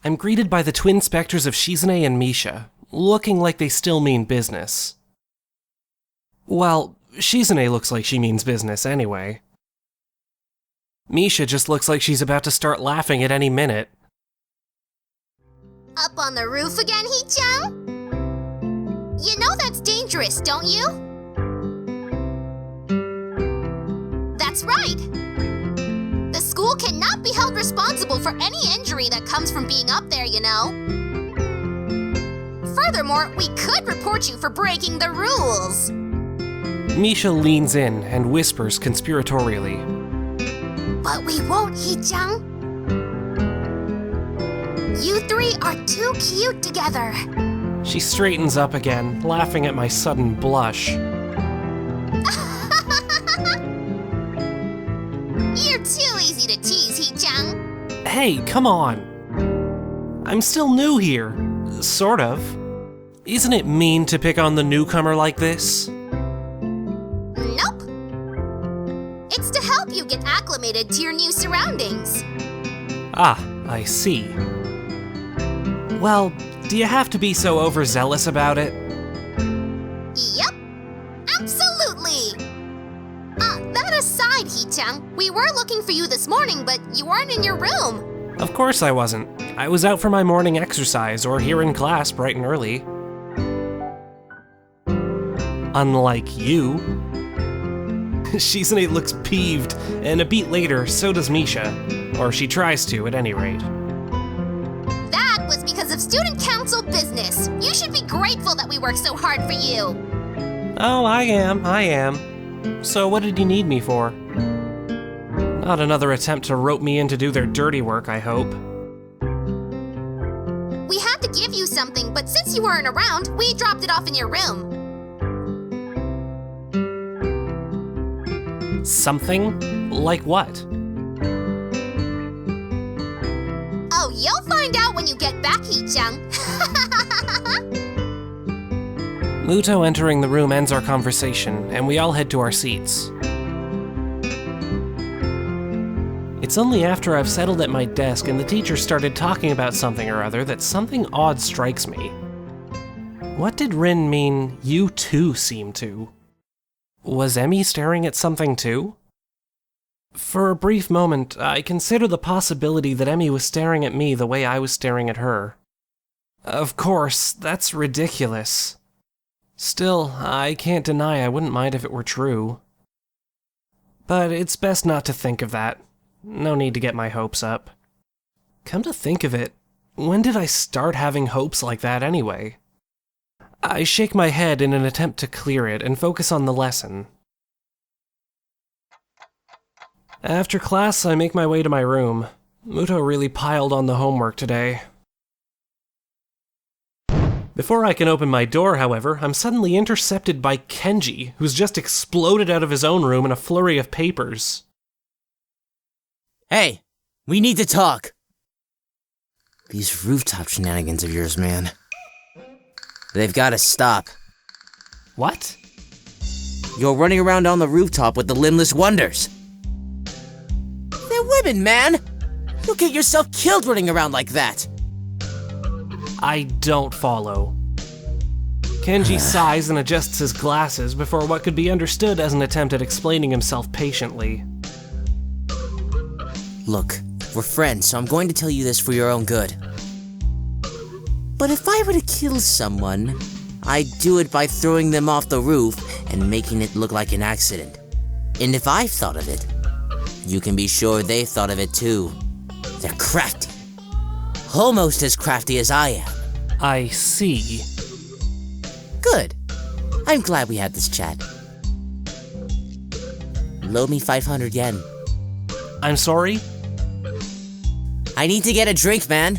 I'm greeted by the twin specters of Shizune and Misha, looking like they still mean business. Well, Shizune looks like she means business anyway. Misha just looks like she's about to start laughing at any minute. Up on the roof again, Hee-chan? You know that's dangerous, don't you? That's right! The school cannot be held responsible for any injury that comes from being up there, you know. Furthermore, we could report you for breaking the rules. Misha leans in and whispers conspiratorially. But we won't, Hee-chan. You three are too cute together. She straightens up again, laughing at my sudden blush. You're too easy to tease, Hee-chan. Hey, come on. I'm still new here. Sort of. Isn't it mean to pick on the newcomer like this? Nope. It's to help you get acclimated to your new surroundings. Ah, I see. Well, do you have to be so overzealous about it? Yep. Absolutely. That aside, Hee-chan, we were looking for you this morning, but you weren't in your room. Of course I wasn't. I was out for my morning exercise or here in class bright and early. Unlike you. Shizune looks peeved, and a beat later, so does Misha. Or she tries to, at any rate. That was because of student council business. You should be grateful that we worked so hard for you. Oh, I am. So what did you need me for? Not another attempt to rope me in to do their dirty work, I hope. We had to give you something, but since you weren't around, we dropped it off in your room. Something? Like what? Oh, you'll find out when you get back, Hee-chan. Muto entering the room ends our conversation, and we all head to our seats. It's only after I've settled at my desk and the teacher started talking about something or other that something odd strikes me. What did Rin mean, you too seem to? Was Emi staring at something too? For a brief moment, I consider the possibility that Emi was staring at me the way I was staring at her. Of course, that's ridiculous. Still, I can't deny I wouldn't mind if it were true. But it's best not to think of that. No need to get my hopes up. Come to think of it, when did I start having hopes like that anyway? I shake my head in an attempt to clear it and focus on the lesson. After class, I make my way to my room. Muto really piled on the homework today. Before I can open my door, however, I'm suddenly intercepted by Kenji, who's just exploded out of his own room in a flurry of papers. Hey, we need to talk. These rooftop shenanigans of yours, man. They've got to stop. What? You're running around on the rooftop with the limbless wonders. They're women, man! You'll get yourself killed running around like that! I don't follow. Kenji sighs and adjusts his glasses before what could be understood as an attempt at explaining himself patiently. Look, we're friends, so I'm going to tell you this for your own good. But if I were to kill someone, I'd do it by throwing them off the roof and making it look like an accident. And if I've thought of it, you can be sure they've thought of it too. They're crafty. Almost as crafty as I am. I see. Good. I'm glad we had this chat. Loan me 500 yen. I'm sorry? I need to get a drink, man.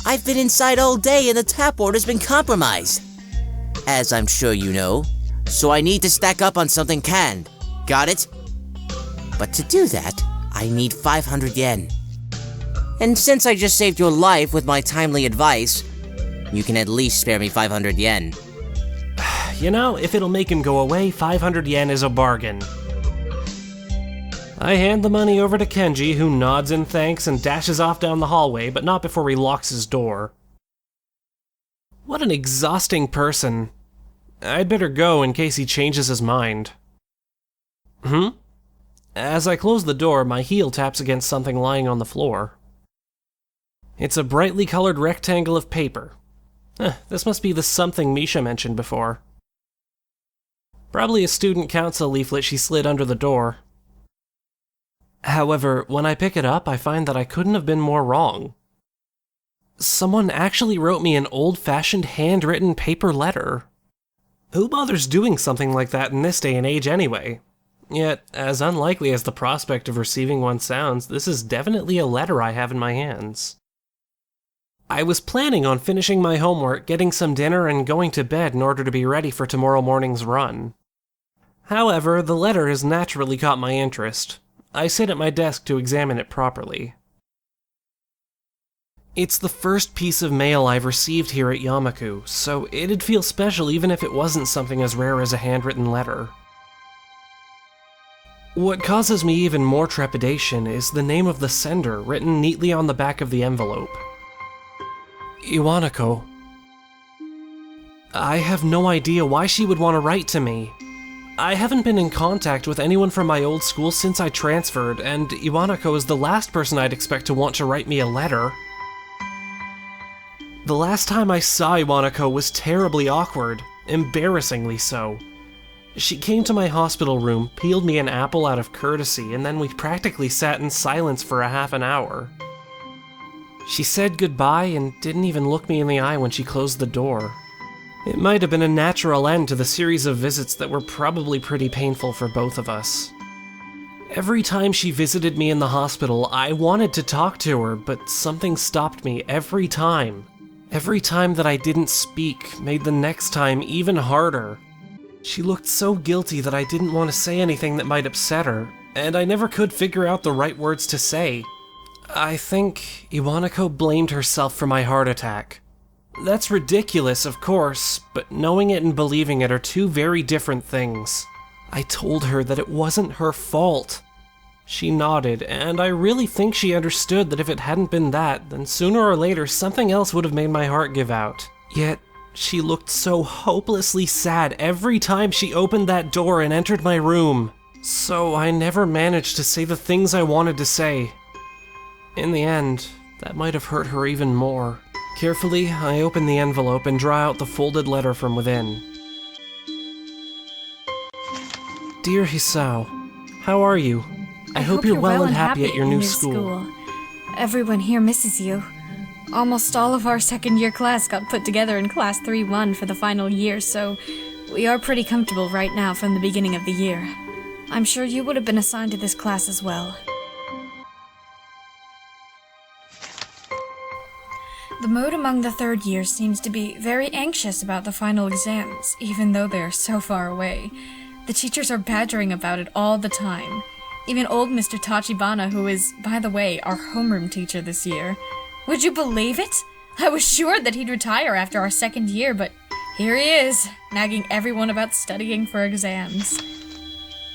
I've been inside all day and the tap order's been compromised. As I'm sure you know. So I need to stack up on something canned. Got it? But to do that, I need 500 yen. And since I just saved your life with my timely advice, you can at least spare me 500 yen. You know, if it'll make him go away, 500 yen is a bargain. I hand the money over to Kenji, who nods in thanks and dashes off down the hallway, but not before he locks his door. What an exhausting person. I'd better go in case he changes his mind. As I close the door, my heel taps against something lying on the floor. It's a brightly colored rectangle of paper. This must be the something Misha mentioned before. Probably a student council leaflet she slid under the door. However, when I pick it up, I find that I couldn't have been more wrong. Someone actually wrote me an old-fashioned handwritten paper letter. Who bothers doing something like that in this day and age anyway? Yet, as unlikely as the prospect of receiving one sounds, this is definitely a letter I have in my hands. I was planning on finishing my homework, getting some dinner, and going to bed in order to be ready for tomorrow morning's run. However, the letter has naturally caught my interest. I sit at my desk to examine it properly. It's the first piece of mail I've received here at Yamaku, so it'd feel special even if it wasn't something as rare as a handwritten letter. What causes me even more trepidation is the name of the sender written neatly on the back of the envelope. Iwanako. I have no idea why she would want to write to me. I haven't been in contact with anyone from my old school since I transferred, and Iwanako is the last person I'd expect to want to write me a letter. The last time I saw Iwanako was terribly awkward, embarrassingly so. She came to my hospital room, peeled me an apple out of courtesy, and then we practically sat in silence for a half an hour. She said goodbye and didn't even look me in the eye when she closed the door. It might have been a natural end to the series of visits that were probably pretty painful for both of us. Every time she visited me in the hospital, I wanted to talk to her, but something stopped me every time. Every time that I didn't speak made the next time even harder. She looked so guilty that I didn't want to say anything that might upset her, and I never could figure out the right words to say. I think Iwanako blamed herself for my heart attack. That's ridiculous, of course, but knowing it and believing it are two very different things. I told her that it wasn't her fault. She nodded, and I really think she understood that if it hadn't been that, then sooner or later something else would have made my heart give out. Yet, she looked so hopelessly sad every time she opened that door and entered my room. So I never managed to say the things I wanted to say. In the end, that might have hurt her even more. Carefully, I open the envelope and draw out the folded letter from within. Dear Hisao, how are you? I hope you're well and happy at your new school. Everyone here misses you. Almost all of our second-year class got put together in Class 3-1 for the final year, so we are pretty comfortable right now from the beginning of the year. I'm sure you would have been assigned to this class as well. The mood among the third years seems to be very anxious about the final exams, even though they are so far away. The teachers are badgering about it all the time. Even old Mr. Tachibana, who is, by the way, our homeroom teacher this year. Would you believe it? I was sure that he'd retire after our second year, but here he is, nagging everyone about studying for exams.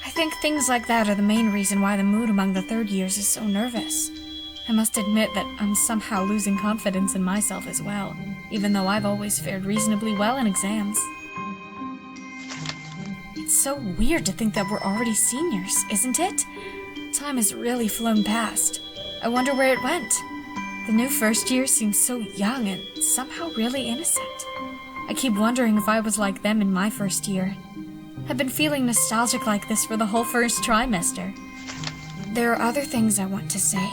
I think things like that are the main reason why the mood among the third years is so nervous. I must admit that I'm somehow losing confidence in myself as well, even though I've always fared reasonably well in exams. It's so weird to think that we're already seniors, isn't it? Time has really flown past. I wonder where it went. The new first year seems so young and somehow really innocent. I keep wondering if I was like them in my first year. I've been feeling nostalgic like this for the whole first trimester. There are other things I want to say.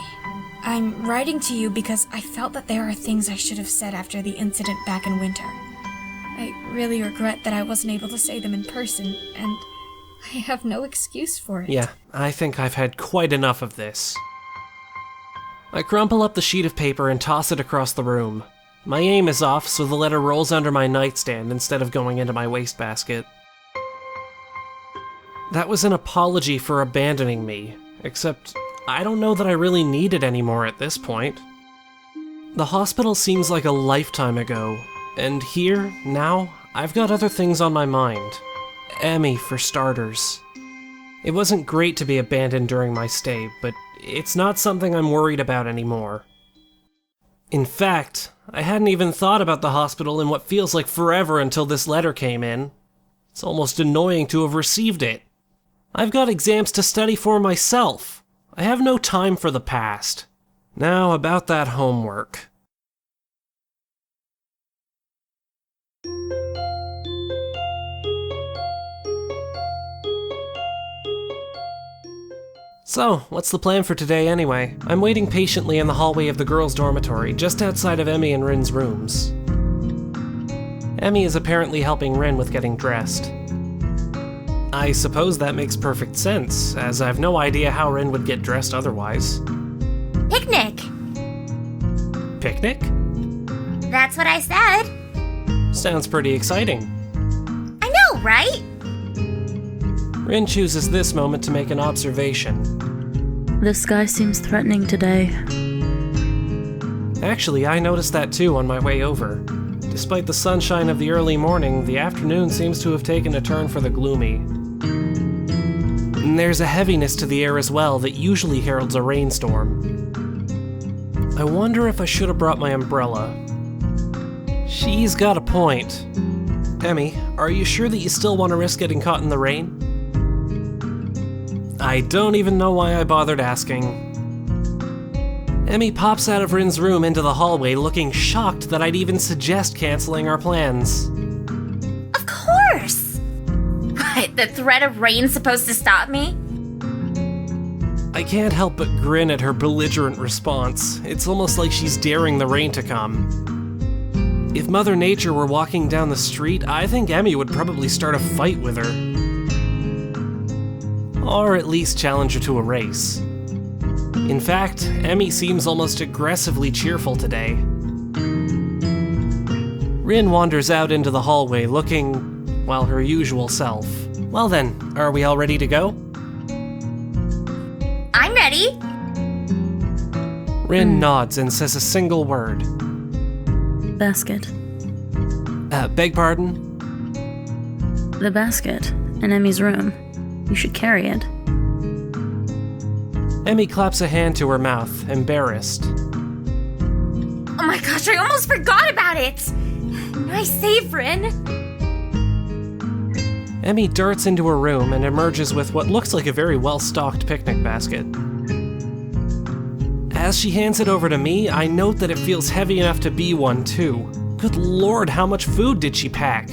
I'm writing to you because I felt that there are things I should have said after the incident back in winter. I really regret that I wasn't able to say them in person, and I have no excuse for it. Yeah, I think I've had quite enough of this. I crumple up the sheet of paper and toss it across the room. My aim is off, so the letter rolls under my nightstand instead of going into my wastebasket. That was an apology for abandoning me, except I don't know that I really need it anymore at this point. The hospital seems like a lifetime ago, and here, now, I've got other things on my mind. Emi, for starters. It wasn't great to be abandoned during my stay, but it's not something I'm worried about anymore. In fact, I hadn't even thought about the hospital in what feels like forever until this letter came in. It's almost annoying to have received it. I've got exams to study for myself. I have no time for the past. Now about that homework. So, what's the plan for today anyway? I'm waiting patiently in the hallway of the girls' dormitory, just outside of Emi and Rin's rooms. Emi is apparently helping Rin with getting dressed. I suppose that makes perfect sense, as I have no idea how Rin would get dressed otherwise. Picnic! Picnic? That's what I said. Sounds pretty exciting. I know, right? Rin chooses this moment to make an observation. The sky seems threatening today. Actually, I noticed that too on my way over. Despite the sunshine of the early morning, the afternoon seems to have taken a turn for the gloomy. And there's a heaviness to the air as well that usually heralds a rainstorm. I wonder if I should have brought my umbrella. She's got a point. Emi, are you sure that you still want to risk getting caught in the rain? I don't even know why I bothered asking. Emi pops out of Rin's room into the hallway looking shocked that I'd even suggest canceling our plans. Of course! What, the threat of rain's supposed to stop me? I can't help but grin at her belligerent response. It's almost like she's daring the rain to come. If Mother Nature were walking down the street, I think Emi would probably start a fight with her. Or at least challenge her to a race. In fact, Emi seems almost aggressively cheerful today. Rin wanders out into the hallway looking, well, her usual self. Well then, are we all ready to go? I'm ready. Rin nods and says a single word. Basket. Beg pardon? The basket in Emi's room. You should carry it. Emi claps a hand to her mouth, embarrassed. Oh my gosh, I almost forgot about it! Nice save, Rin. Emi darts into her room and emerges with what looks like a very well-stocked picnic basket. As she hands it over to me, I note that it feels heavy enough to be one too. Good lord, how much food did she pack?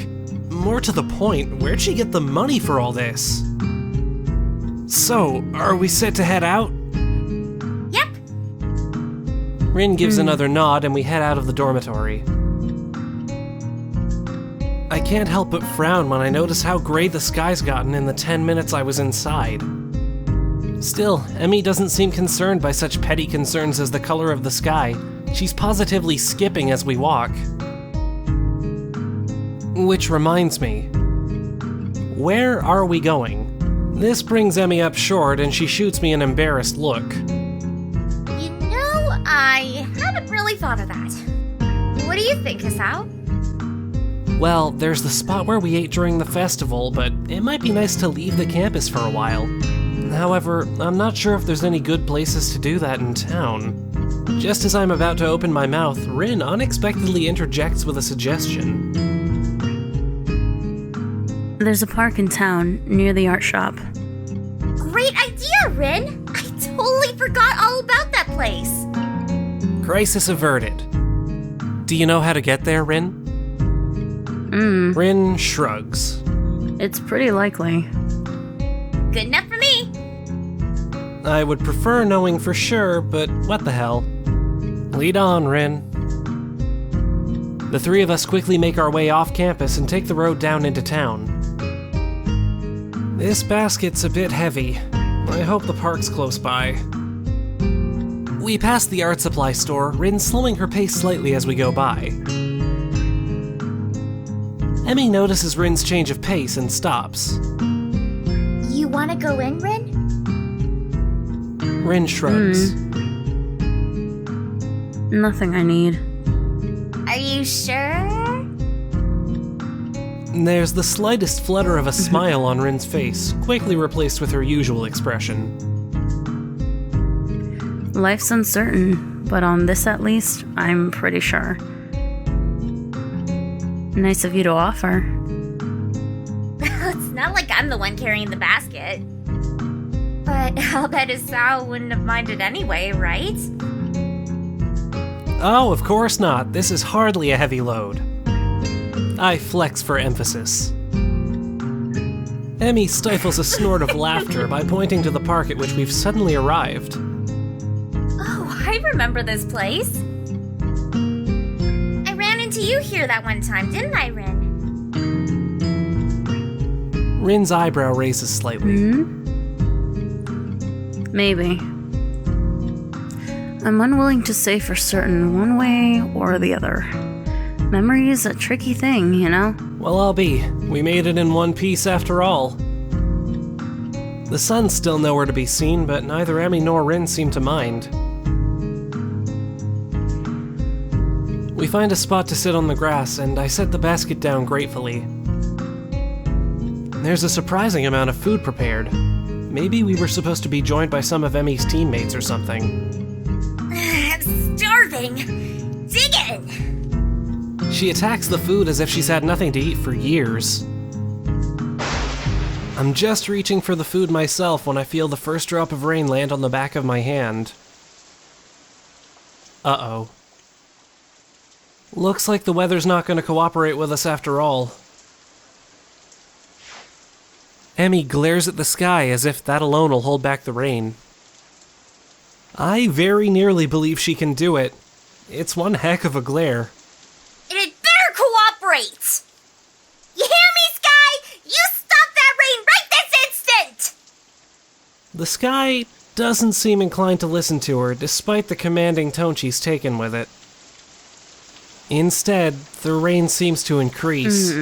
More to the point, where'd she get the money for all this? So, are we set to head out? Yep. Rin gives another nod and we head out of the dormitory. I can't help but frown when I notice how gray the sky's gotten in the 10 minutes I was inside. Still, Emi doesn't seem concerned by such petty concerns as the color of the sky. She's positively skipping as we walk. Which reminds me, where are we going? This brings Emi up short and she shoots me an embarrassed look. You know, I haven't really thought of that. What do you think, Hisao? Well, there's the spot where we ate during the festival, but it might be nice to leave the campus for a while. However, I'm not sure if there's any good places to do that in town. Just as I'm about to open my mouth, Rin unexpectedly interjects with a suggestion. There's a park in town near the art shop. Great idea, Rin! I totally forgot all about that place. Crisis averted. Do you know how to get there, Rin? Rin shrugs. It's pretty likely. Good enough for me. I would prefer knowing for sure, but what the hell. Lead on, Rin. The three of us quickly make our way off campus and take the road down into town. This basket's a bit heavy. I hope the park's close by. We pass the art supply store, Rin slowing her pace slightly as we go by. Emi notices Rin's change of pace and stops. You want to go in, Rin? Rin shrugs. Nothing I need. Are you sure? There's the slightest flutter of a smile on Rin's face, quickly replaced with her usual expression. Life's uncertain, but on this at least, I'm pretty sure. Nice of you to offer. It's not like I'm the one carrying the basket. But I'll bet Hisao wouldn't have minded anyway, right? Oh, of course not. This is hardly a heavy load. I flex for emphasis. Emi stifles a snort of laughter by pointing to the park at which we've suddenly arrived. Oh, I remember this place. I ran into you here that one time, didn't I, Rin? Rin's eyebrow raises slightly. Maybe. I'm unwilling to say for certain one way or the other. Memory is a tricky thing, you know? Well, I'll be. We made it in one piece after all. The sun's still nowhere to be seen, but neither Emi nor Rin seem to mind. We find a spot to sit on the grass, and I set the basket down gratefully. There's a surprising amount of food prepared. Maybe we were supposed to be joined by some of Emi's teammates or something. I'm starving! Dig in! She attacks the food as if she's had nothing to eat for years. I'm just reaching for the food myself when I feel the first drop of rain land on the back of my hand. Uh-oh. Looks like the weather's not going to cooperate with us after all. Emi glares at the sky as if that alone will hold back the rain. I very nearly believe she can do it. It's one heck of a glare. It had better cooperate! You hear me, Sky? You stop that rain right this instant! The sky doesn't seem inclined to listen to her, despite the commanding tone she's taken with it. Instead, the rain seems to increase.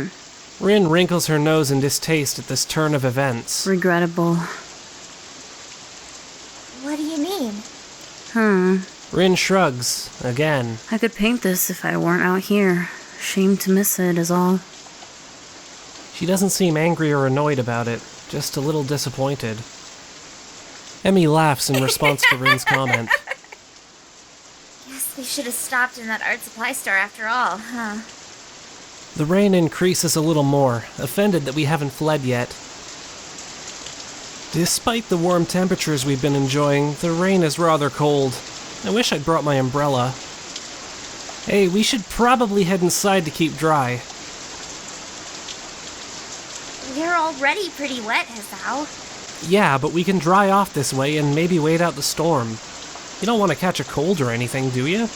Rin wrinkles her nose in distaste at this turn of events. Regrettable. What do you mean? Rin shrugs, again. I could paint this if I weren't out here. Shame to miss it is all. She doesn't seem angry or annoyed about it, just a little disappointed. Emi laughs in response to Rin's comment. Guess we should have stopped in that art supply store after all, huh? The rain increases a little more, offended that we haven't fled yet. Despite the warm temperatures we've been enjoying, the rain is rather cold. I wish I'd brought my umbrella. Hey, we should probably head inside to keep dry. We're already pretty wet, Hisao. Yeah, but we can dry off this way and maybe wait out the storm. You don't want to catch a cold or anything, do you?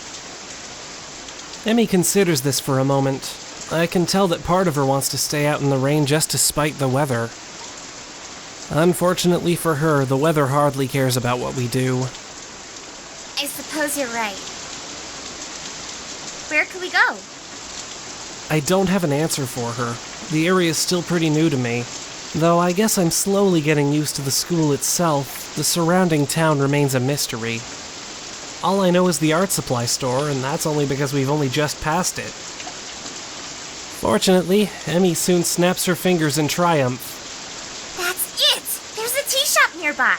Emi considers this for a moment. I can tell that part of her wants to stay out in the rain just to spite the weather. Unfortunately for her, the weather hardly cares about what we do. I suppose you're right. Where can we go? I don't have an answer for her. The area is still pretty new to me. Though I guess I'm slowly getting used to the school itself, the surrounding town remains a mystery. All I know is the art supply store, and that's only because we've only just passed it. Fortunately, Emi soon snaps her fingers in triumph. That's it! There's a tea shop nearby.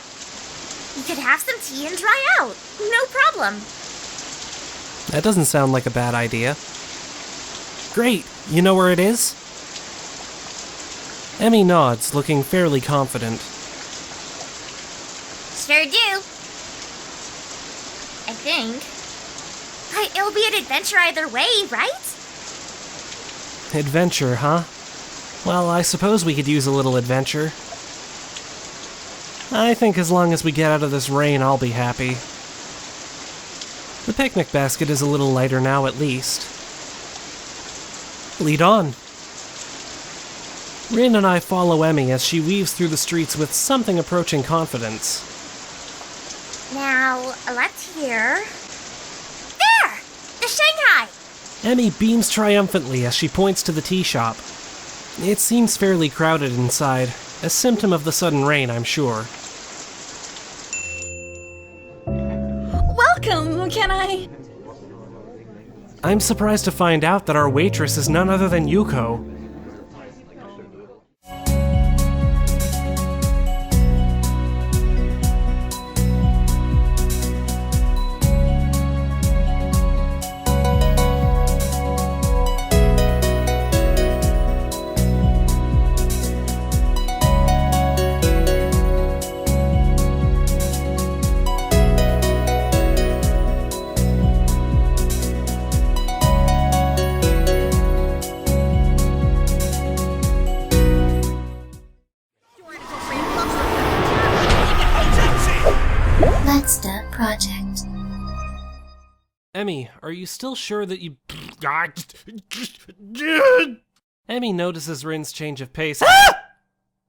We could have some tea and dry out. No problem. That doesn't sound like a bad idea. Great! You know where it is? Emi nods, looking fairly confident. Sure do. I think. But it'll be an adventure either way, right? Adventure, huh? Well, I suppose we could use a little adventure. I think as long as we get out of this rain, I'll be happy. The picnic basket is a little lighter now, at least. Lead on. Rin and I follow Emi as she weaves through the streets with something approaching confidence. Now, let's hear... There! The Shanghai! Emi beams triumphantly as she points to the tea shop. It seems fairly crowded inside, a symptom of the sudden rain, I'm sure. Welcome, can I? I'm surprised to find out that our waitress is none other than Yuuko. Emi, are you still sure that you... Emi notices Rin's change of pace.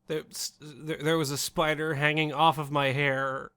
There was a spider hanging off of my hair.